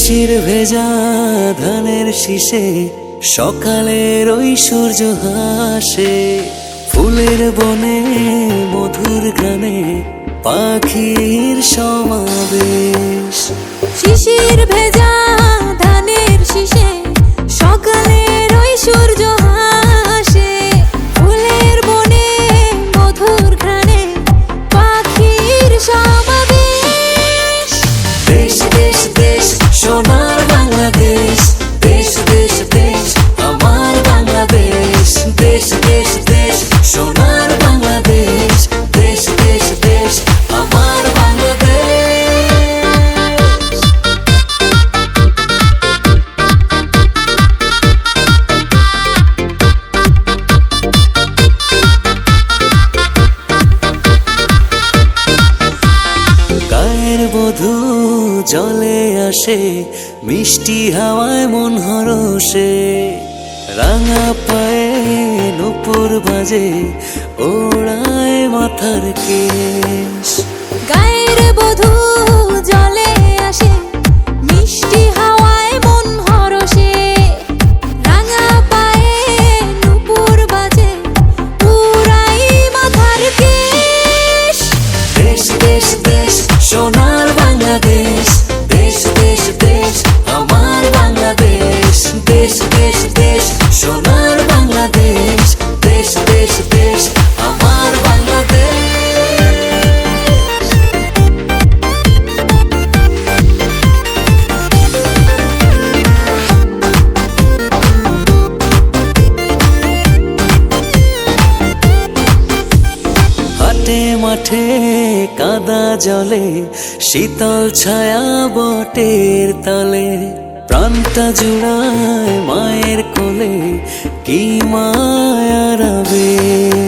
শিশির ভেজা ধানের শীষে সকালের ওই সূর্য হাসে, ফুলের বনে মধুর গানে পাখির সমাবেশ। শিশির ভেজা ধানের শীষে সকালের ওই সূর্য হাসে, ফুলের বনে মধুর ঘ্রাণে পাখির সমাবেশ। দেশ দেশ দেশ সোনার বাংলাদেশ, দেশ দেশ দেশ আমার বাংলাদেশ। দেশ দেশ দেশ সোনার বাংলাদেশ, দেশ দেশ দেশ আমার বাংলাদেশ। গায়ের বধূ জলে আসে, মিষ্টি হাওয়ায় মন হরষে, রাঙা পায়ে নূপুর বাজে, ওড়ায় মাথার কেশ। গায়ের বধূ জলে আসে, মিষ্টি হাওয়ায় মন হরষে, রাঙা পায়ে নূপুর বাজে, উড়াই মাথার কেশ। দেশ দেশ দেশ সোনার বাংলাদেশ, দেশ দেশ দেশ আমার বাংলাদেশ। দেশ দেশ দেশ সোনার বাংলাদেশ, দেশ দেশ দেশ আমার বাংলাদেশ। হাটে মাঠে কাদা জলে, শীতল ছায়া বটের তলে, প্রাণটা জুড়ায় মায়ের কোলে, কি মায়ার আবেশ।